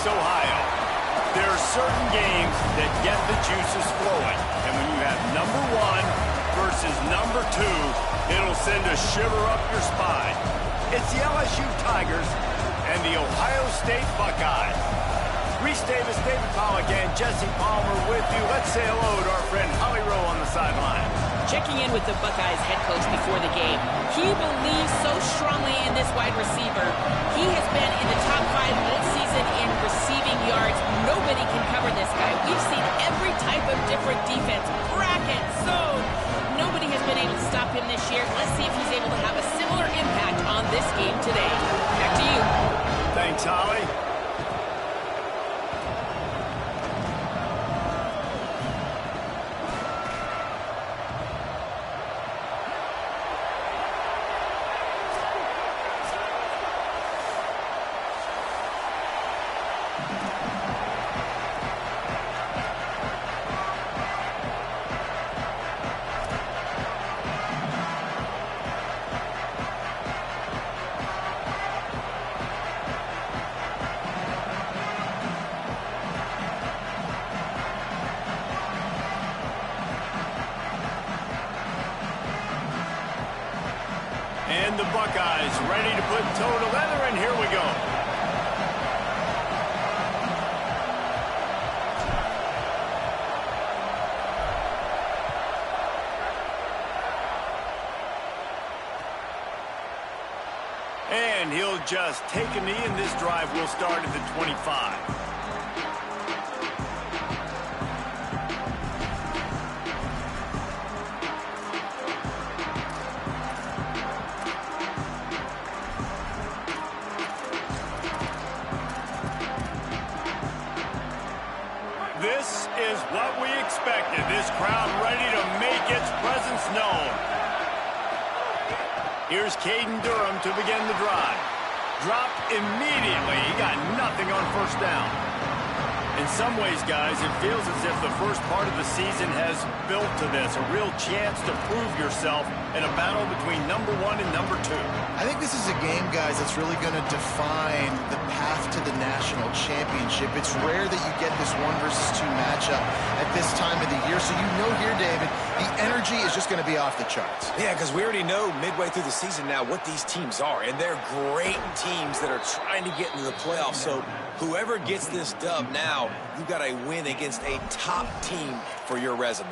Ohio. There are certain games that get the juices flowing, and when you have number 1 versus number 2, it'll send a shiver up your spine. It's the LSU Tigers and the Ohio State Buckeyes. Reese Davis, David Pollack, and Jesse Palmer with you. Let's say hello to our friend Holly Rowe on the sideline. Checking in with the Buckeyes head coach before the game. He believes so strongly in this wide receiver. He has been in the top 5 all season in receiving yards. Nobody can cover this guy. We've seen every type of different defense. Bracket, zone. Nobody has been able to stop him this year. Let's see if he's able to have a similar impact on this game today. Back to you. Thanks, Holly. And the Buckeyes ready to put toe to leather, and here we go. And he'll just take a knee, and this drive will start at the 25. This is what we expected. This crowd ready to make its presence known. Here's Caden Durham to begin the drive. Dropped immediately. He got nothing on first down. In some ways, guys, it feels as if the first part of the season has built to this. A real chance to prove yourself in a battle between number 1 and number 2. I think this is a game, guys, that's really going to define the path to the national championship. It's rare that you get this 1 versus 2 matchup at this time of the year. So you know here, David, the energy is just going to be off the charts. Yeah, because we already know midway through the season now what these teams are. And they're great teams that are trying to get into the playoffs. So whoever gets this dub now, you got a win against a top team for your resume.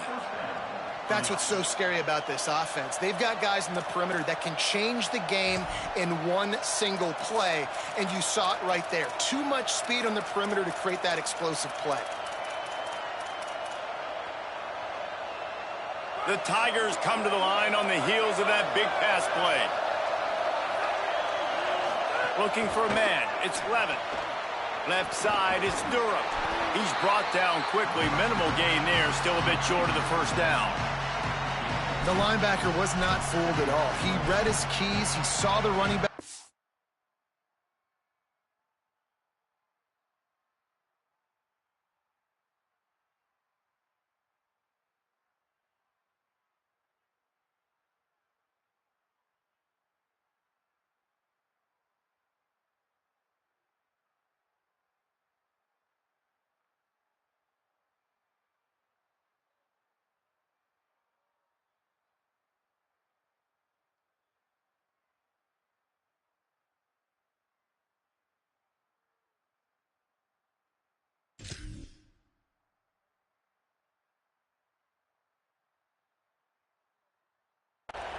That's what's so scary about this offense. They've got guys in the perimeter that can change the game in one single play, and you saw it right there. Too much speed on the perimeter to create that explosive play. The Tigers come to the line on the heels of that big pass play. Looking for a man. It's Levin. Left side, it's Durham. He's brought down quickly. Minimal gain there. Still a bit short of the first down. The linebacker was not fooled at all. He read his keys. He saw the running back.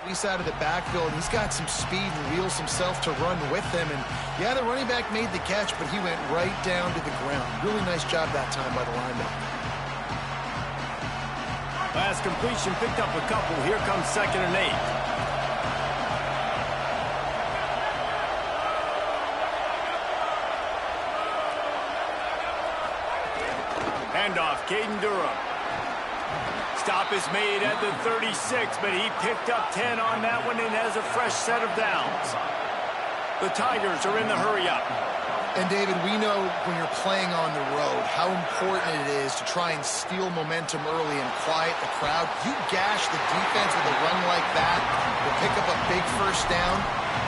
East side of the backfield, and he's got some speed and wheels himself to run with him. And yeah, the running back made the catch, but he went right down to the ground. Really nice job that time by the linebacker. Last completion, picked up a couple. Here comes 2nd and 8. Handoff, Caden Durham. Stop is made at the 36, but he picked up 10 on that one and has a fresh set of downs. The Tigers are in the hurry-up. And, David, we know when you're playing on the road how important it is to try and steal momentum early and quiet the crowd. You gash the defense with a run like that, to pick up a big first down.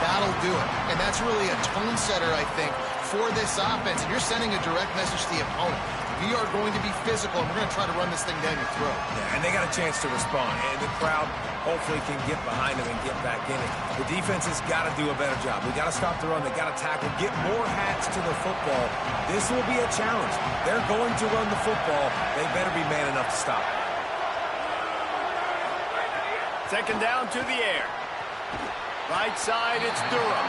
that'll do it. And that's really a tone setter, I think, for this offense. And you're sending a direct message to the opponent. We are going to be physical, and we're going to try to run this thing down your throat. Yeah, and they got a chance to respond, and the crowd hopefully can get behind them and get back in it. The defense has got to do a better job. We got to stop the run. They got to tackle, get more hats to the football. This will be a challenge. They're going to run the football. They better be man enough to stop it. Second down to the air. Right side, it's Durham.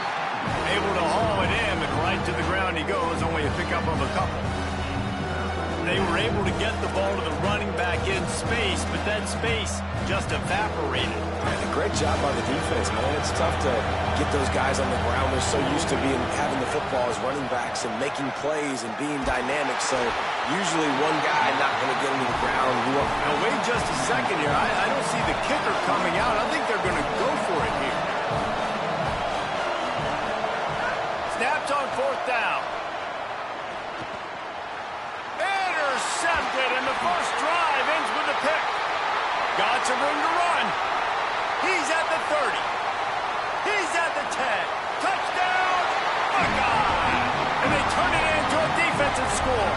Able to haul it in, but right to the ground he goes. Only a pickup of a couple. They were able to get the ball to the running back in space, but that space just evaporated. And a great job by the defense, man. It's tough to get those guys on the ground. They're so used to having the football as running backs and making plays and being dynamic. So usually one guy not going to get into the ground. Now wait just a second here. I don't see the kicker coming out. I think they're going to go for it here. Snaps on fourth down. Intercepted, and the first drive ends with a pick. Got some room to run. He's at the 30. He's at the 10. Touchdown, Buckeye! And they turn it into a defensive score.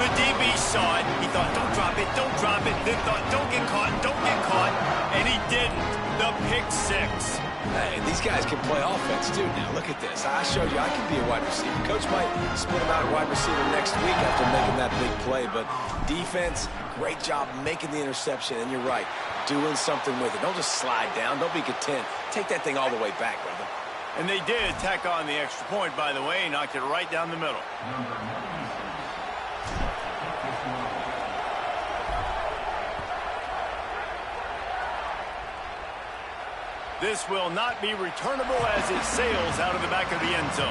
The DB saw it. He thought, don't drop it, don't drop it. Then thought, don't get caught, don't get caught. And he didn't. The pick six. Hey, these guys can play offense, too. Now, look at this. I showed you I can be a wide receiver. Coach might split him out at wide receiver next week after making that big play. But defense, great job making the interception. And you're right, doing something with it. Don't just slide down. Don't be content. Take that thing all the way back, brother. And they did tack on the extra point, by the way. Knocked it right down the middle. This will not be returnable as it sails out of the back of the end zone.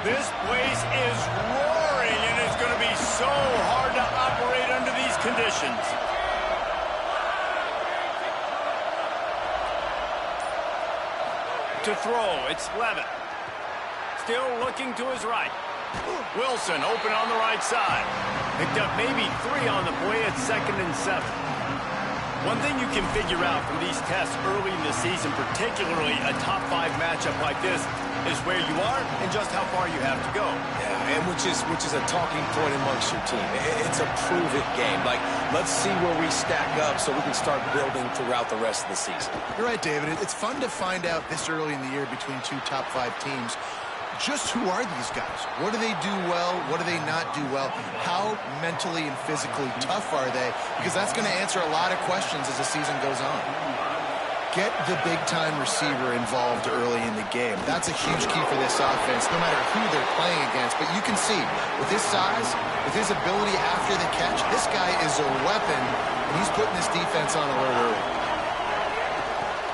This place is roaring, and it's going to be so hard to operate under these conditions. To throw, it's Levitt. Still looking to his right. Wilson open on the right side. Picked up maybe 3 on the play at 2nd and 7. One thing you can figure out from these tests early in the season, particularly a top 5 matchup like this, is where you are and just how far you have to go. Yeah, and which is a talking point amongst your team. It's a prove-it game. Like, let's see where we stack up so we can start building throughout the rest of the season. You're right, David. It's fun to find out this early in the year between 2 top 5 teams. Just who are these guys? What do they do well? What do they not do well? How mentally and physically tough are they? Because that's going to answer a lot of questions as the season goes on. Get the big-time receiver involved early in the game. That's a huge key for this offense, no matter who they're playing against. But you can see, with his size, with his ability after the catch, this guy is a weapon, and he's putting this defense on alert early.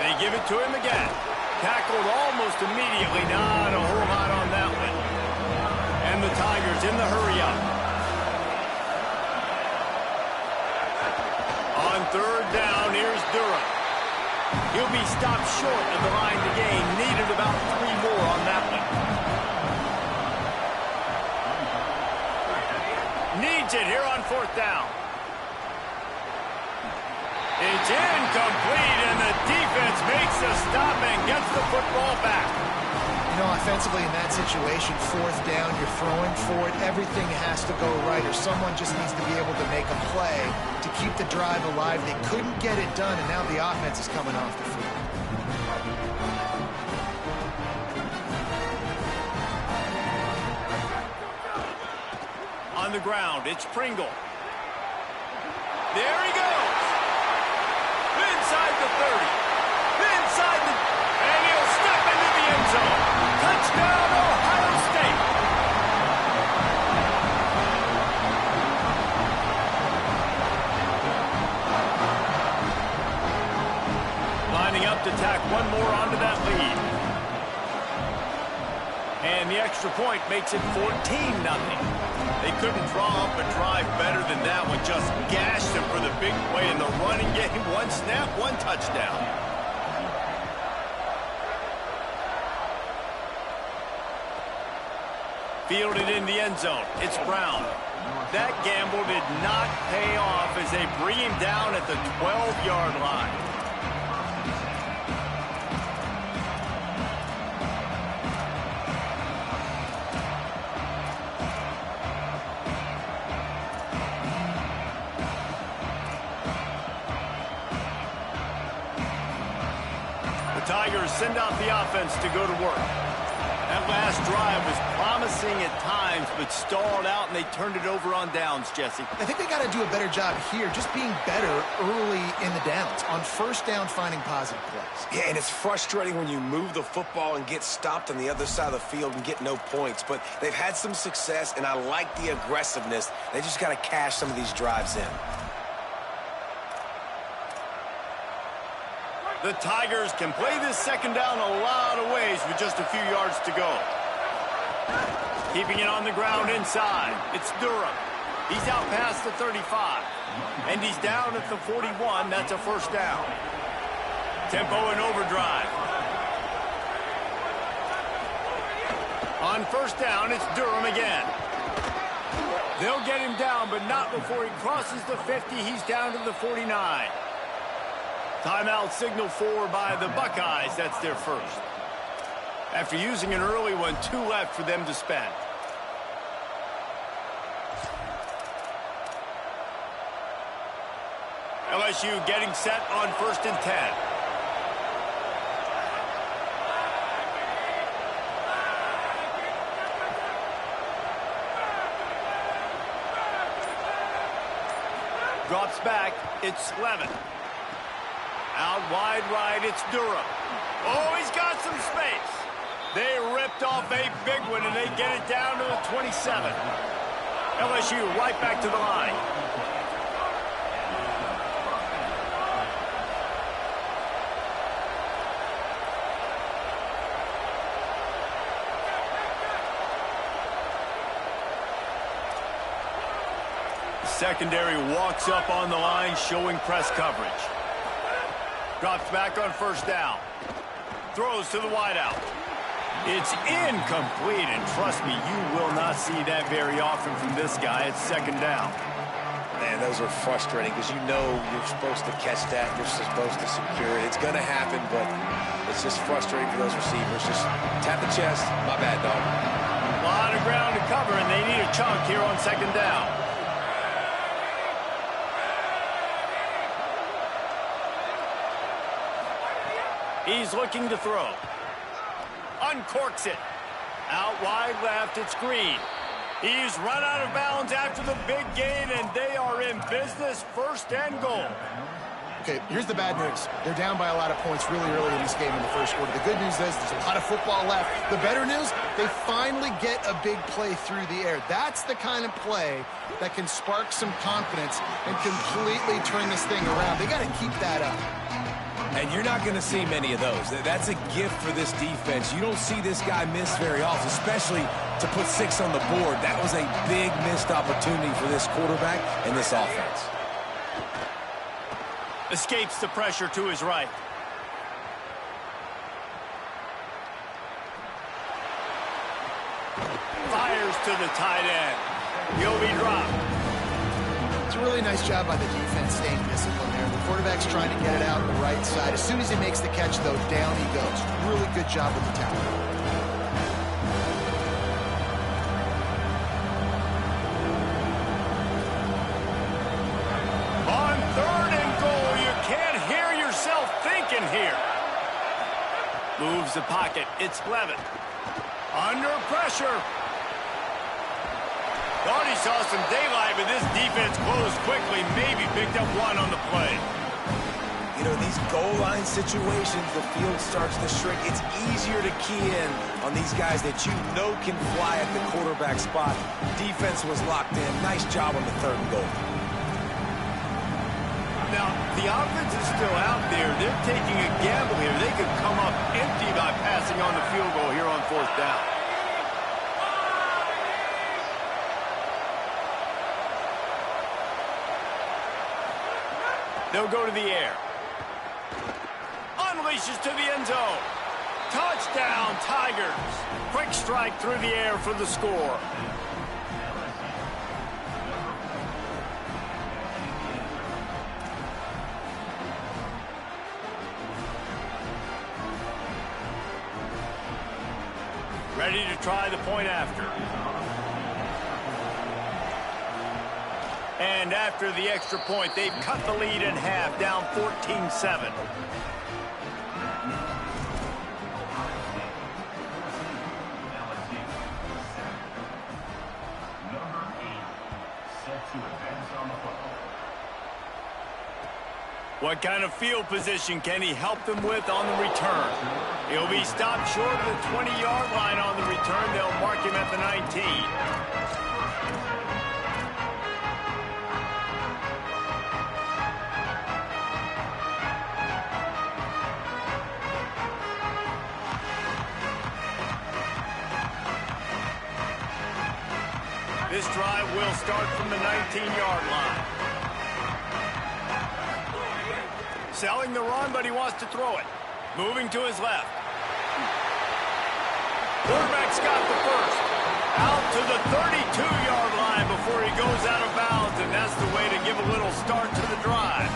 They give it to him again. Tackled almost immediately. Not a whole lot on that one. And the Tigers in the hurry-up. On 3rd down, here's Durham. He'll be stopped short of the line to gain. Needed about 3 more on that one. Needs it here on 4th down. It's incomplete, and the defense makes the stop and gets the football back. You know, offensively in that situation, 4th down, you're throwing for it. Everything has to go right, or someone just needs to be able to make a play to keep the drive alive. They couldn't get it done, and now the offense is coming off the field. On the ground, it's Pringle. There he goes. Inside the 30. Inside the... And he'll step into the end zone. Touchdown, Ohio State. Lining up to tack one more onto that lead. And the extra point makes it 14-0. They couldn't draw up a drive better than that one. Just gashed them for the big play in the running game. 1 snap, 1 touchdown. Fielded in the end zone. It's Brown. That gamble did not pay off as they bring him down at the 12-yard line. The Tigers send out the offense to go to work. That last drive was promising at times, but stalled out, and they turned it over on downs, Jesse. I think they got to do a better job here, just being better early in the downs. On first down, finding positive plays. Yeah, and it's frustrating when you move the football and get stopped on the other side of the field and get no points. But they've had some success, and I like the aggressiveness. They just got to cash some of these drives in. The Tigers can play this second down a lot of ways with just a few yards to go. Keeping it on the ground inside. It's Durham. He's out past the 35. And he's down at the 41. That's a first down. Tempo and overdrive. On first down, it's Durham again. They'll get him down, but not before he crosses the 50. He's down to the 49. Timeout signaled for by the Buckeyes. That's their first. After using an early one, 2 left for them to spend. LSU getting set on first and 10. Drops back. It's Levin. Out wide right, it's Durham. Oh, he's got some space. They ripped off a big one, and they get it down to the 27. LSU right back to the line. Secondary walks up on the line, showing press coverage. Drops back on first down. Throws to the wideout. It's incomplete, and trust me, you will not see that very often from this guy. It's second down. Man, those are frustrating because you know you're supposed to catch that. You're supposed to secure it. It's going to happen, but it's just frustrating for those receivers. Just tap the chest. My bad, dog. A lot of ground to cover, and they need a chunk here on second down. He's looking to throw. Uncorks it. Out wide left, it's Green. He's run out of bounds after the big gain, and they are in business, first and goal. Okay, here's the bad news. They're down by a lot of points really early in this game in the first quarter. The good news is there's a lot of football left. The better news, they finally get a big play through the air. That's the kind of play that can spark some confidence and completely turn this thing around. They got to keep that up. And you're not going to see many of those. That's a gift for this defense. You don't see this guy miss very often, especially to put 6 on the board. That was a big missed opportunity for this quarterback and this offense. Escapes the pressure to his right. Fires to the tight end. He'll be dropped. It's a really nice job by the defense staying disciplined there. The quarterback's trying to get it out on the right side. As soon as he makes the catch, though, down he goes. Really good job with the tackle. On third and goal, you can't hear yourself thinking here. Moves the pocket. It's Levin. Under pressure. Thought he saw some daylight, but this defense closed quickly. Maybe picked up one on the play. You know, these goal line situations, the field starts to shrink. It's easier to key in on these guys that you know can fly at the quarterback spot. Defense was locked in. Nice job on the third and goal. Now, the offense is still out there. They're taking a gamble here. They could come up empty by passing on the field goal here on fourth down. They'll go to the air. Unleashes to the end zone. Touchdown, Tigers. Quick strike through the air for the score. Ready to try the point after. And after the extra point, they've cut the lead in half, down 14-7. What kind of field position can he help them with on the return? He'll be stopped short of the 20-yard line on the return. They'll mark him at the 19. This drive will start from the 19-yard line. Selling the run, but he wants to throw it. Moving to his left. Quarterback's got the first. Out to the 32-yard line before he goes out of bounds, and that's the way to give a little start to the drive.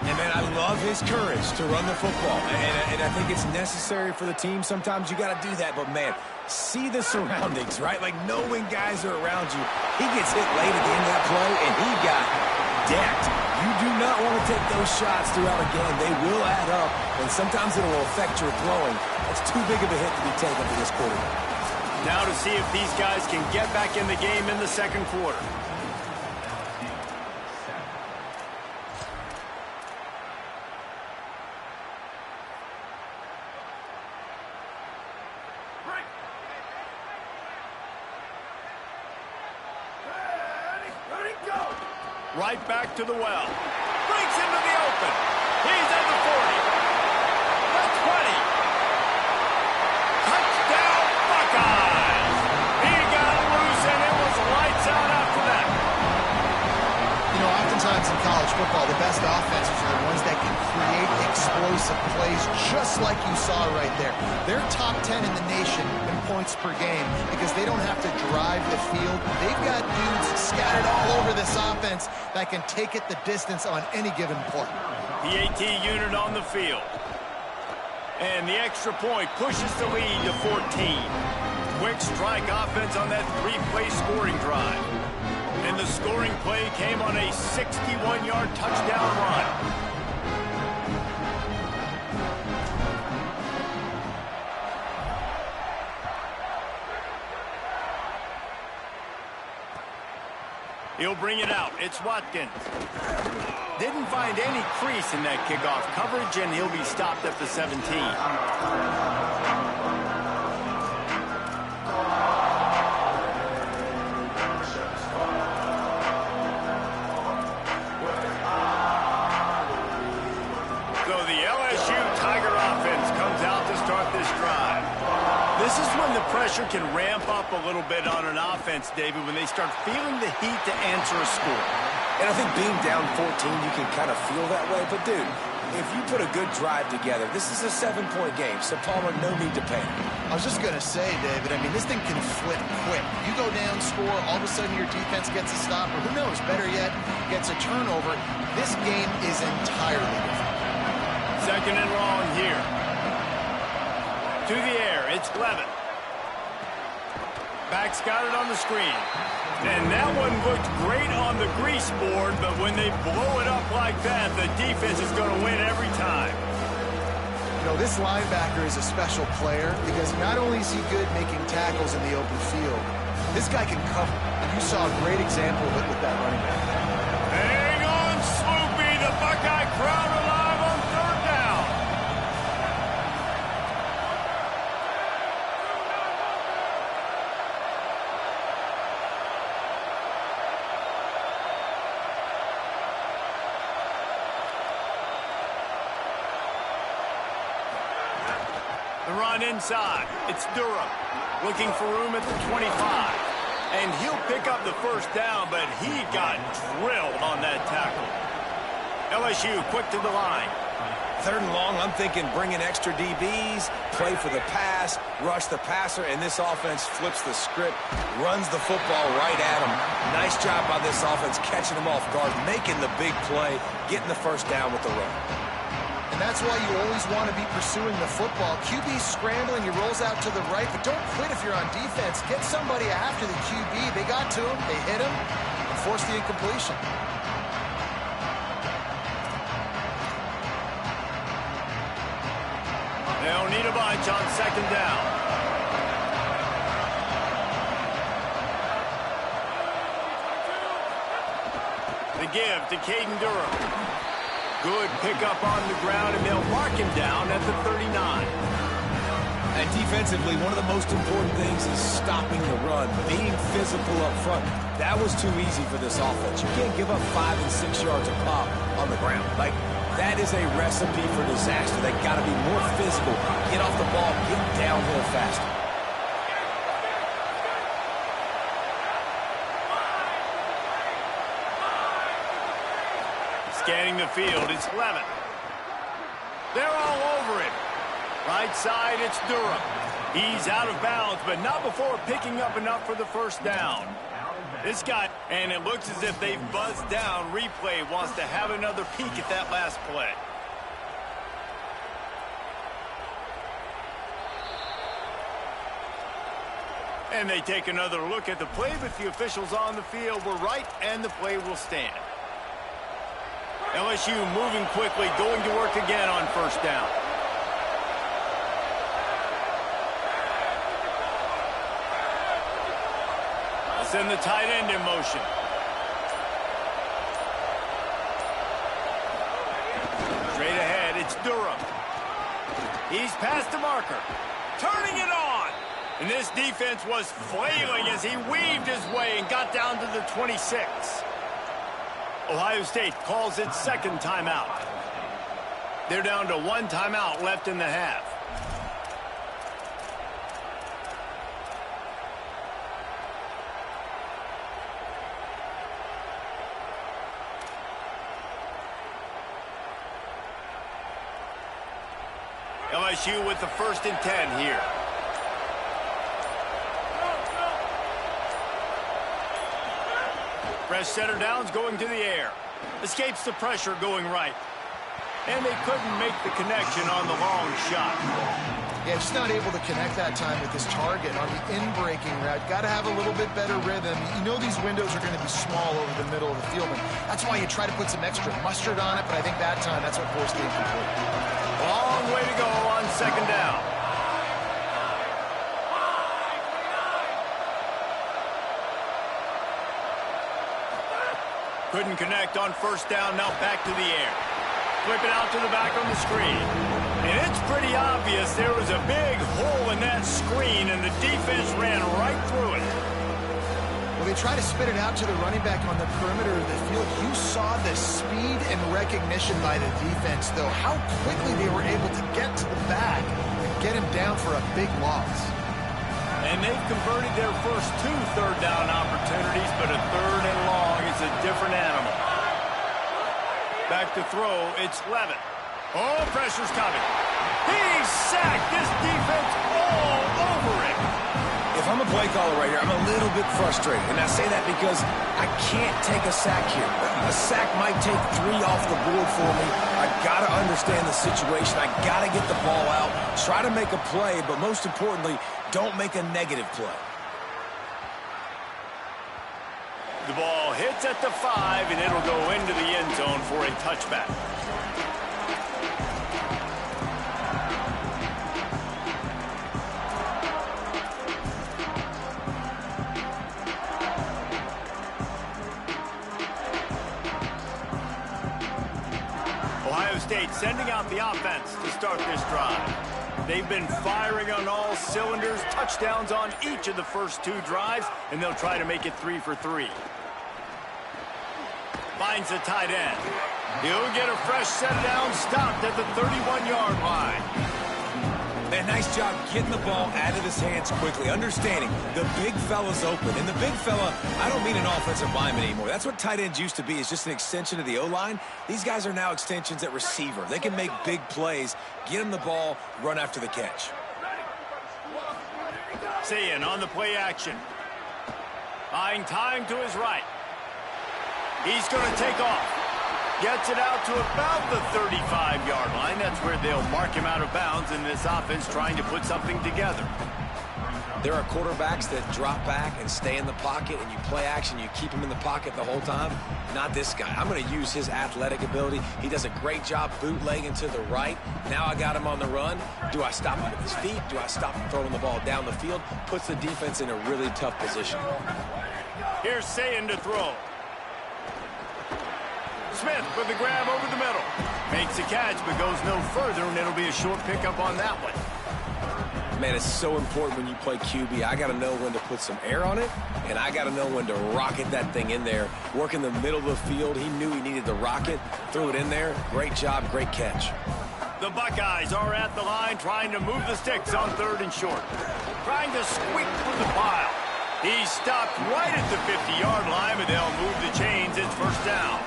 And, man, I love his courage to run the football. And I think it's necessary for the team. Sometimes you got to do that. But, man, see the surroundings, right? Like, knowing guys are around you. He gets hit late at the end of that play, and he got decked. You do not want to take those shots throughout a game. They will add up, and sometimes it will affect your throwing. That's too big of a hit to be taken for this quarterback. Now to see if these guys can get back in the game in the second quarter. Right back to the well. Breaks into the open. He's at the 40. The 20. Touchdown, Buckeyes. He got loose, and it was lights out after that. You know, oftentimes in college football, the best offenses are the ones that can create explosive plays, just like you saw right there. They're top 10 in the nation in points per game because they don't have to drive the field. They've got dudes scattered all over this offense that can take it the distance on any given play. The AT unit on the field. And the extra point pushes the lead to 14. Quick strike offense on that three-play scoring drive. And the scoring play came on a 61-yard touchdown run. He'll bring it out. It's Watkins. Didn't find any crease in that kickoff coverage, and he'll be stopped at the 17. So the LSU Tiger offense comes out to start this drive. This is when the pressure can ramp up a little bit on an offense, David, when they start feeling the heat to answer a score. And I think being down 14, you can kind of feel that way. But, dude, if you put a good drive together, this is a 7-point game. So, Palmer, no need to panic. I was just going to say, David, I mean, this thing can flip quick. You go down, score, all of a sudden your defense gets a stop, or who knows, better yet, gets a turnover. This game is entirely different. Second and long here. To the air, it's Levin. Back's got it on the screen. And that one looked great on the grease board, but when they blow it up like that, the defense is going to win every time. You know, this linebacker is a special player because not only is he good making tackles in the open field, this guy can cover. And you saw a great example of it with that running back. Hang on, Sloopy. The Buckeye crowd alive on third down. The run inside. It's Durham looking for room at the 25. And he'll pick up the first down, but he got drilled on that tackle. LSU quick to the line. 3rd and long, I'm thinking bring in extra DBs, play for the pass, rush the passer, and this offense flips the script, runs the football right at him. Nice job by this offense catching him off guard, making the big play, getting the 1st down with the run. And that's why you always want to be pursuing the football. QB's scrambling, he rolls out to the right, but don't quit if you're on defense. Get somebody after the QB. They got to him, they hit him, and forced the incompletion. They don't need a bunch on 2nd down. The give to Caden Durham. Good pickup on the ground, and they'll mark him down at the 39. And defensively, one of the most important things is stopping the run, being physical up front. That was too easy for this offense. You can't give up 5 and 6 yards a pop on the ground. Like, that is a recipe for disaster. They got to be more physical, get off the ball, get downhill faster. Scanning the field, it's Levin. They're all over him. Right side, it's Durham. He's out of bounds, but not before picking up enough for the 1st down. This guy, and it looks as if they've buzzed down. Replay wants to have another peek at that last play. And they take another look at the play, but the officials on the field were right, and the play will stand. LSU moving quickly, going to work again on 1st down. Send the tight end in motion. Straight ahead, it's Durham. He's past the marker. Turning it on. And this defense was flailing as he weaved his way and got down to the 26. Ohio State calls its 2nd timeout. They're down to 1 timeout left in the half. LSU with the 1st and 10 here. Fresh center downs going to the air. Escapes the pressure going right. And they couldn't make the connection on the long shot. Yeah, just not able to connect that time with his target on the in-breaking route. Got to have a little bit better rhythm. You know these windows are going to be small over the middle of the field, and that's why you try to put some extra mustard on it, but I think that time that's what forced the incomplete. Long way to go on 2nd down. Couldn't connect on 1st down, now back to the air. Flip it out to the back on the screen. And it's pretty obvious there was a big hole in that screen, and the defense ran right through it. Well, they try to spit it out to the running back on the perimeter of the field. You saw the speed and recognition by the defense, though. How quickly they were able to get to the back and get him down for a big loss. And they've converted their first 2 3rd down opportunities, but a 3rd and long is a different animal. Back to throw, it's Levin. Oh, pressure's coming. He's sacked. This defense all over him. If I'm a play caller right here, I'm a little bit frustrated. And I say that because I can't take a sack here. A sack might take 3 off the board for me. I got to understand the situation. I got to get the ball out, try to make a play, but most importantly, don't make a negative play. The ball hits at the 5, and it'll go into the end zone for a touchback. Ohio State sending out the offense to start this drive. They've been firing on all cylinders, touchdowns on each of the first 2 drives, and they'll try to make it 3 for 3. Finds the tight end. He'll get a fresh set down, stopped at the 31-yard line. Man, nice job getting the ball out of his hands quickly, understanding the big fella's open. And the big fella, I don't mean an offensive lineman anymore. That's what tight ends used to be, is just an extension of the O-line. These guys are now extensions at receiver. They can make big plays, get him the ball, run after the catch. Sayin on the play action. Buying time to his right. He's going to take off. Gets it out to about the 35-yard line. That's where they'll mark him out of bounds in this offense trying to put something together. There are quarterbacks that drop back and stay in the pocket, and you play action, you keep him in the pocket the whole time. Not this guy. I'm going to use his athletic ability. He does a great job bootlegging to the right. Now I got him on the run. Do I stop him with his feet? Do I stop him throwing the ball down the field? Puts the defense in a really tough position. Here's Sayin to throw. Smith with the grab over the middle. Makes a catch, but goes no further, and it'll be a short pickup on that one. Man, it's so important when you play QB. I got to know when to put some air on it, and I got to know when to rocket that thing in there. Work in the middle of the field. He knew he needed to rocket, threw it in there. Great job, great catch. The Buckeyes are at the line trying to move the sticks on 3rd and short. Trying to squeak through the pile. He stopped right at the 50-yard line, but they'll move the chains. It's 1st down.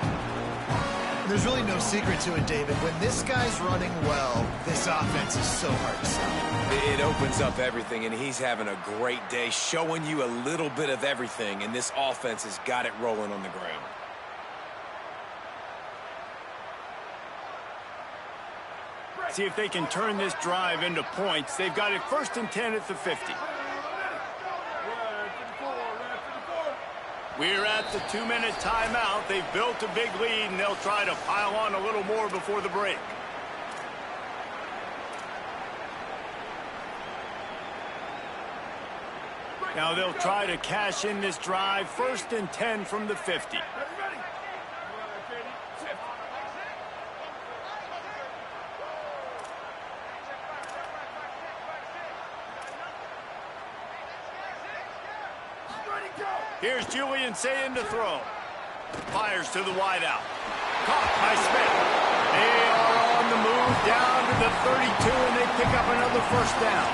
There's really no secret to it, David. When this guy's running well, this offense is so hard to stop. It opens up everything, and he's having a great day, showing you a little bit of everything, and this offense has got it rolling on the ground. See if they can turn this drive into points. They've got it 1st and 10 at the 50. We're at the 2-minute timeout. They've built a big lead, and they'll try to pile on a little more before the break. Now they'll try to cash in this drive. 1st and 10 from the 50. Here's Julian Sayin to throw. Fires to the wideout. Caught by Smith. They are on the move down to the 32, and they pick up another 1st down.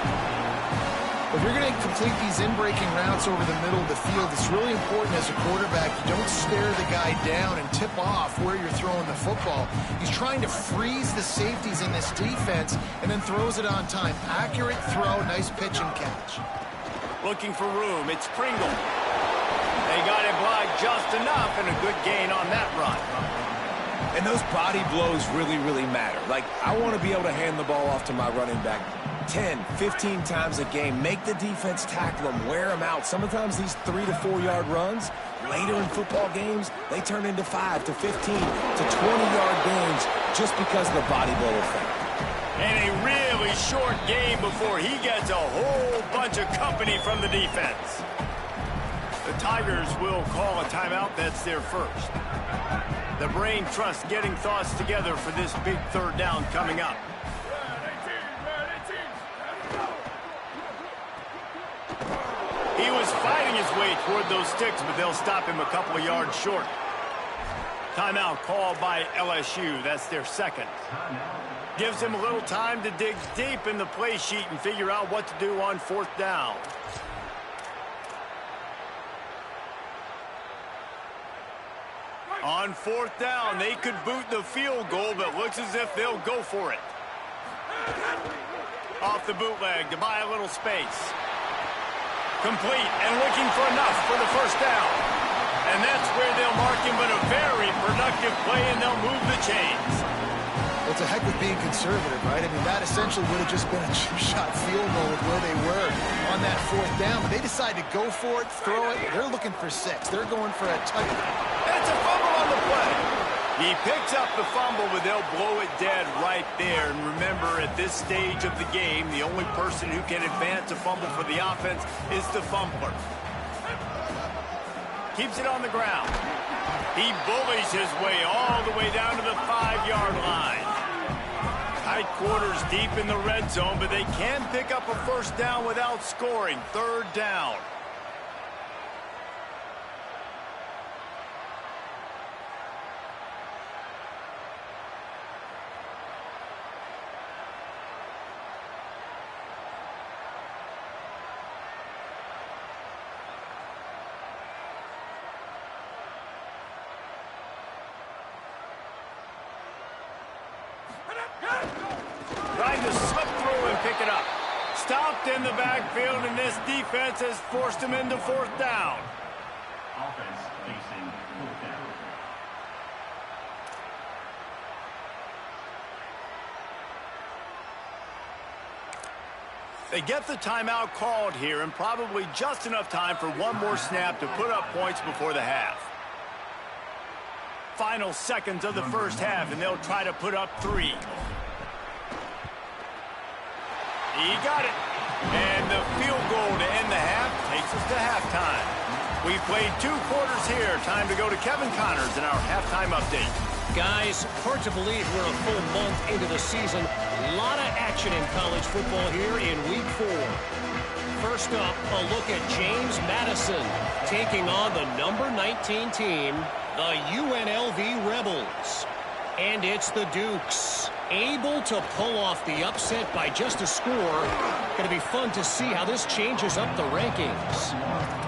If you're going to complete these in-breaking routes over the middle of the field, it's really important as a quarterback you don't stare the guy down and tip off where you're throwing the football. He's trying to freeze the safeties in this defense and then throws it on time. Accurate throw, nice pitch and catch. Looking for room. It's Pringle. They got it blocked just enough, and a good gain on that run. And those body blows really, really matter. Like, I want to be able to hand the ball off to my running back 10, 15 times a game. Make the defense tackle them, wear them out. Sometimes these 3 to 4 yard runs, later in football games, they turn into 5 to 15 to 20-yard games just because of the body blow effect. And a really short game before he gets a whole bunch of company from the defense. The Tigers will call a timeout. That's their 1st. The brain trust getting thoughts together for this big 3rd down coming up. He was fighting his way toward those sticks, but they'll stop him a couple of yards short. Timeout called by LSU. That's their 2nd. Gives him a little time to dig deep in the play sheet and figure out what to do on 4th down. On 4th down, they could boot the field goal, but looks as if they'll go for it. Off the bootleg to buy a little space. Complete and looking for enough for the 1st down. And that's where they'll mark him, but a very productive play, and they'll move the chains. Well, it's a heck of being conservative, right? I mean, that essentially would have just been a chip-shot field goal with where they were on that 4th down. But they decided to go for it, throw it. They're looking for 6. They're going for a touchdown. That's a fumble on the play. He picks up the fumble, but they'll blow it dead right there. And remember, at this stage of the game, the only person who can advance a fumble for the offense is the fumbler. Keeps it on the ground. He bullies his way all the way down to the 5-yard line. Tight quarters deep in the red zone, but they can pick up a 1st down without scoring. 3rd down. Trying to slip through and pick it up. Stopped in the backfield, and this defense has forced him into fourth down. Offense facing fourth down. They get the timeout called here, and probably just enough time for one more snap to put up points before the half. Final seconds of the first half, and they'll try to put up 3. He got it. And the field goal to end the half takes us to halftime. We've played 2 quarters here. Time to go to Kevin Connors in our halftime update. Guys, hard to believe we're a full month into the season. A lot of action in college football here in Week 4. First up, a look at James Madison taking on the number 19 team, the UNLV Rebels. And it's the Dukes, able to pull off the upset by just a score. Going to be fun to see how this changes up the rankings.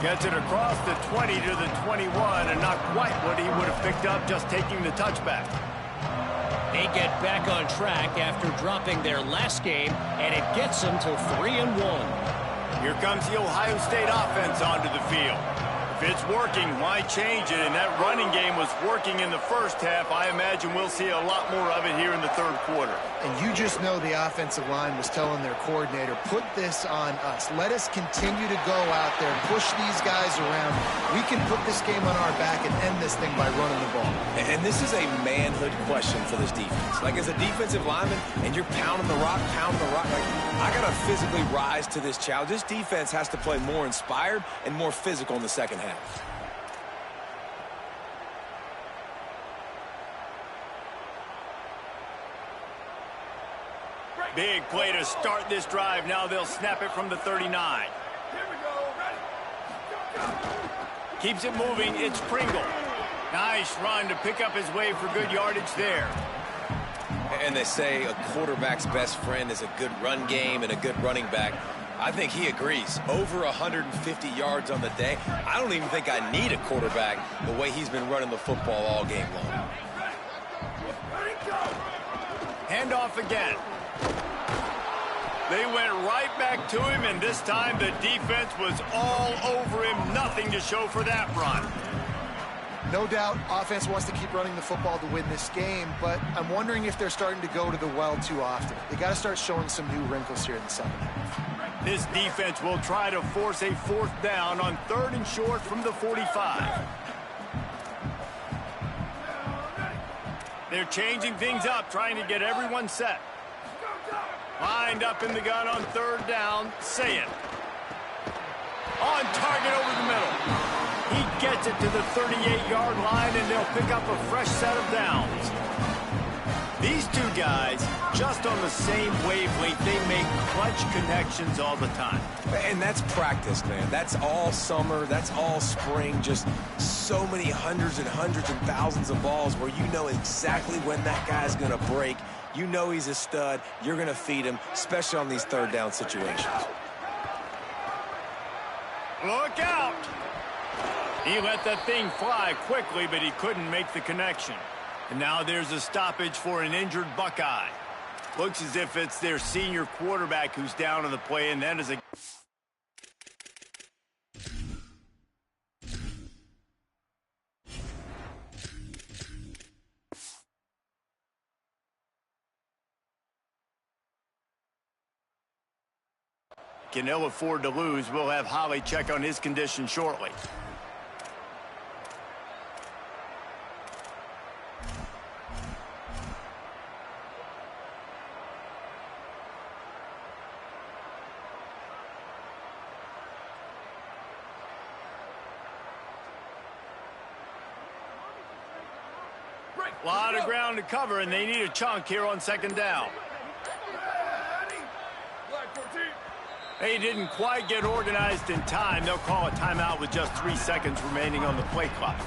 Gets it across the 20 to the 21, and not quite what he would have picked up just taking the touchback. They get back on track after dropping their last game, and it gets them to 3-1. Here comes the Ohio State offense onto the field. If it's working, why change it? And that running game was working in the first half. I imagine we'll see a lot more of it here in the third quarter. And you just know the offensive line was telling their coordinator, put this on us. Let us continue to go out there, push these guys around. We can put this game on our back and end this thing by running the ball. And this is a manhood question for this defense. Like, as a defensive lineman, and you're pounding the rock, like, I got to physically rise to this challenge. This defense has to play more inspired and more physical in the second half. Big play to start this drive. Now they'll snap it from the 39. Here we go. Ready? Keeps it moving. It's Pringle. Nice run to pick up his way for good yardage there. And they say a quarterback's best friend is a good run game and a good running back. I think he agrees. Over 150 yards on the day. I don't even think I need a quarterback the way he's been running the football all game long. Ready, go. Handoff again. They went right back to him, and this time the defense was all over him. Nothing to show for that run. No doubt, offense wants to keep running the football to win this game, but I'm wondering if they're starting to go to the well too often. They got to start showing some new wrinkles here in the second half. This defense will try to force a fourth down on 3rd and short from the 45. They're changing things up, trying to get everyone set. Lined up in the gun on 3rd down. Say it. On target over the middle. He gets it to the 38-yard line, and they'll pick up a fresh set of downs. These two guys, just on the same wavelength, they make clutch connections all the time. And that's practice, man. That's all summer. That's all spring. Just so many hundreds and thousands of balls where you know exactly when that guy's going to break. You know he's a stud. You're going to feed him, especially on these 3rd down situations. Look out! He let that thing fly quickly, but he couldn't make the connection. And now there's a stoppage for an injured Buckeye. Looks as if it's their senior quarterback who's down on the play, and that is a... Can ill afford to lose. We'll have Holly check on his condition shortly. A lot of ground to cover, and they need a chunk here on 2nd down. They didn't quite get organized in time. They'll call a timeout with just 3 seconds remaining on the play clock.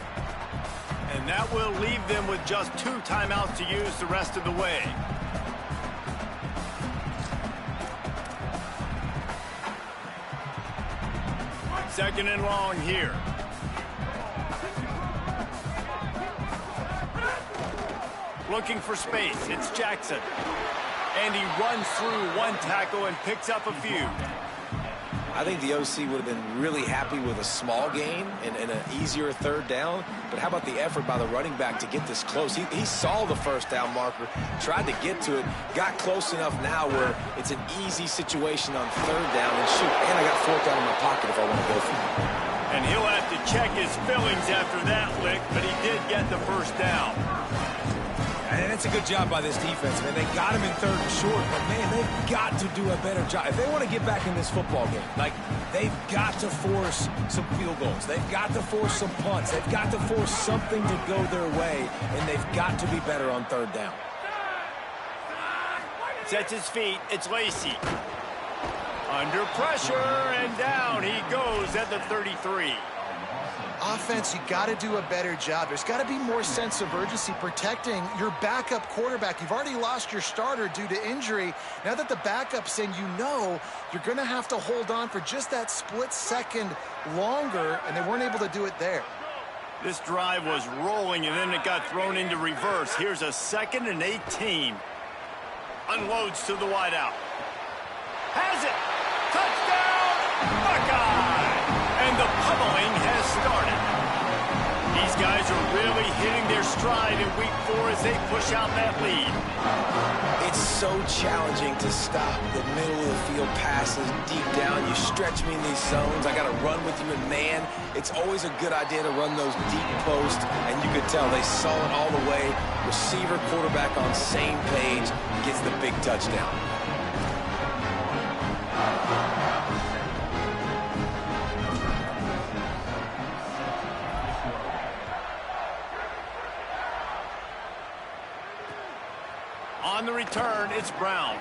And that will leave them with just 2 timeouts to use the rest of the way. Second and long here. Looking for space. It's Jackson. And he runs through one tackle and picks up a few. I think the OC would have been really happy with a small gain and an easier third down. But how about the effort by the running back to get this close? He saw the first down marker, tried to get to it, got close enough now where it's an easy situation on third down. And shoot, and I got fourth down in my pocket if I want to go for it. And he'll have to check his fillings after that lick, but he did get the first down. And it's a good job by this defense, man. They got him in third and short, but, man, they've got to do a better job. If they want to get back in this football game, like, they've got to force some field goals. They've got to force some punts. They've got to force something to go their way, and they've got to be better on third down. Sets his feet. It's Lacey. Under pressure, and down he goes at the 33. Offense, you got to do a better job. There's got to be more sense of urgency protecting your backup quarterback. You've already lost your starter due to injury. Now that the backup's in, you know you're going to have to hold on for just that split second longer, and they weren't able to do it there. This drive was rolling, and then it got thrown into reverse. Here's a 2nd and 18. Unloads to the wideout. Has it. Touchdown, Buckeye! And the pummeling has started. These guys are really hitting their stride in week 4 as they push out that lead. It's so challenging to stop the middle of the field passes deep down. You stretch me in these zones. I got to run with you, and man, it's always a good idea to run those deep posts, and you could tell they saw it all the way. Receiver, quarterback on same page, gets the big touchdown. On the return, it's Brown.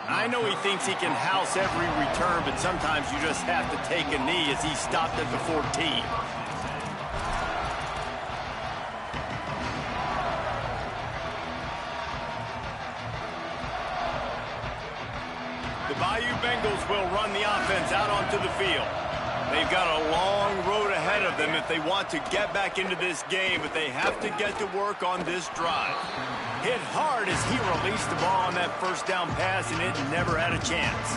I know he thinks he can house every return, but sometimes you just have to take a knee as he stopped at the 14. The Bayou Bengals will run the offense out onto the field. They've got a long road ahead of them if they want to get back into this game, but they have to get to work on this drive. Hit hard as he released the ball on that first down pass, and it never had a chance.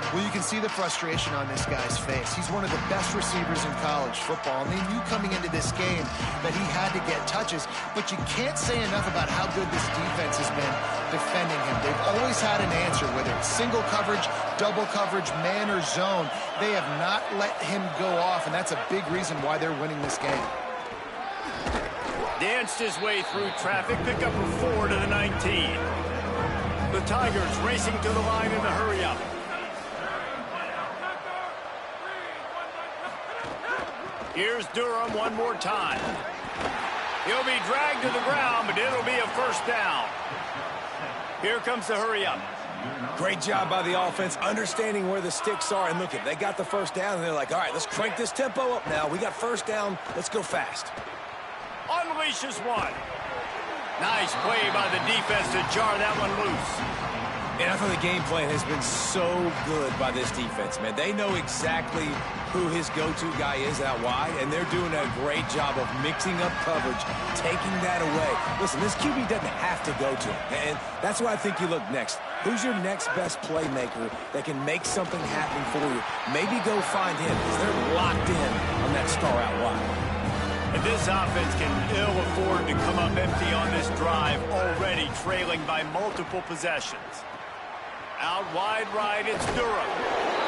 Well, you can see the frustration on this guy's face. He's one of the best receivers in college football, and they knew coming into this game that he had to get touches, but you can't say enough about how good this defense has been defending him. They've always had an answer, whether it's single coverage, double coverage, man or zone. They have not let him go off, and that's a big reason why they're winning this game. Danced his way through traffic, pick up a 4 to the 19. The Tigers racing to the line in the hurry-up. Here's Durham one more time. He'll be dragged to the ground, but it'll be a first down. Here comes the hurry-up. Great job by the offense, understanding where the sticks are. And look, they got the first down, and they're like, all right, let's crank this tempo up now. We got first down. Let's go fast. Unleashes one. Nice play by the defense to jar that one loose. And I thought the game plan has been so good by this defense, man. They know exactly who his go-to guy is out wide, and they're doing a great job of mixing up coverage, taking that away. Listen, this QB doesn't have to go to him, and that's why I think you look next. Who's your next best playmaker that can make something happen for you? Maybe go find him, because they're locked in on that star out wide. And this offense can ill afford to come up empty on this drive, already trailing by multiple possessions. Out wide right, it's Durham.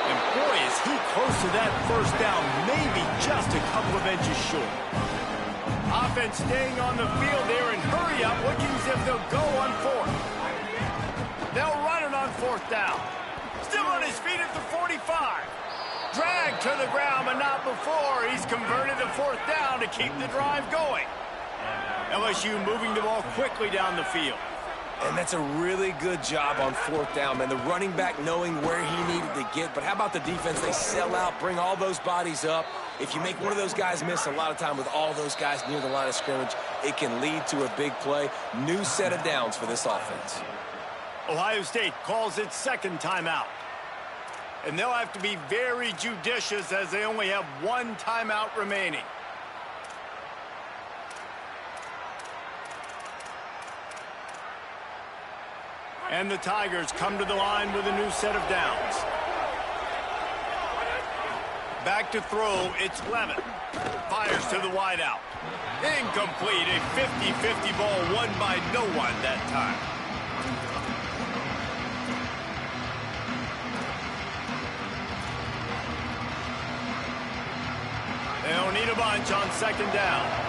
And boy, is he close to that first down, maybe just a couple of inches short. Offense staying on the field there and hurry up, looking as if they'll go on 4th. They'll run it on 4th down. Still on his feet at the 45. Dragged to the ground, but not before. He's converted the 4th down to keep the drive going. LSU moving the ball quickly down the field. And that's a really good job on 4th down, man. The running back knowing where he needed to get. But how about the defense? They sell out, bring all those bodies up. If you make one of those guys miss, a lot of time with all those guys near the line of scrimmage, it can lead to a big play. New set of downs for this offense. Ohio State calls its 2nd timeout. And they'll have to be very judicious as they only have 1 timeout remaining. And the Tigers come to the line with a new set of downs. Back to throw, it's Levin. Fires to the wideout. Incomplete, a 50-50 ball won by no one that time. They don't need a bunch on second down.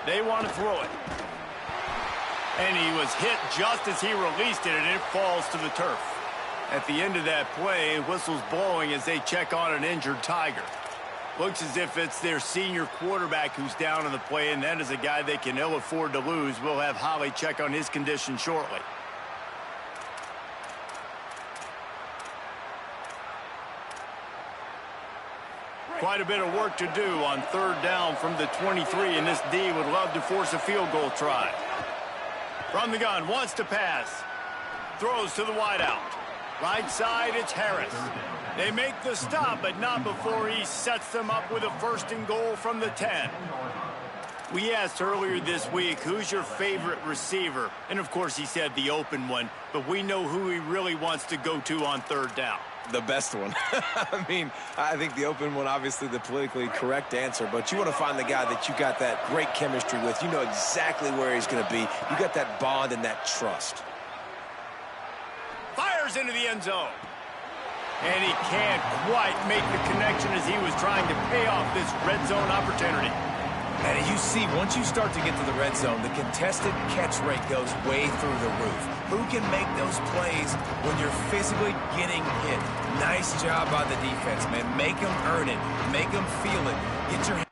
They want to throw it. And he was hit just as he released it, and it falls to the turf. At the end of that play, whistle's blowing as they check on an injured Tiger. Looks as if it's their senior quarterback who's down on the play, and that is a guy they can ill afford to lose. We'll have Holly check on his condition shortly. Quite a bit of work to do on third down from the 23, and this D would love to force a field goal try. From the gun, wants to pass. Throws to the wideout. Right side, it's Harris. They make the stop, but not before he sets them up with a first and goal from the 10. We asked earlier this week, who's your favorite receiver? And, of course, he said the open one, but we know who he really wants to go to on third down. The best one. I mean, I think the open one, obviously the politically correct answer, but you want to find the guy that you got that great chemistry with. You know exactly where he's going to be. You got that bond and that trust. Fires into the end zone. And he can't quite make the connection as he was trying to pay off this red zone opportunity. And you see, once you start to get to the red zone, the contested catch rate goes way through the roof. Who can make those plays when you're physically getting hit? Nice job by the defense, man. Make them earn it. Make them feel it. Get your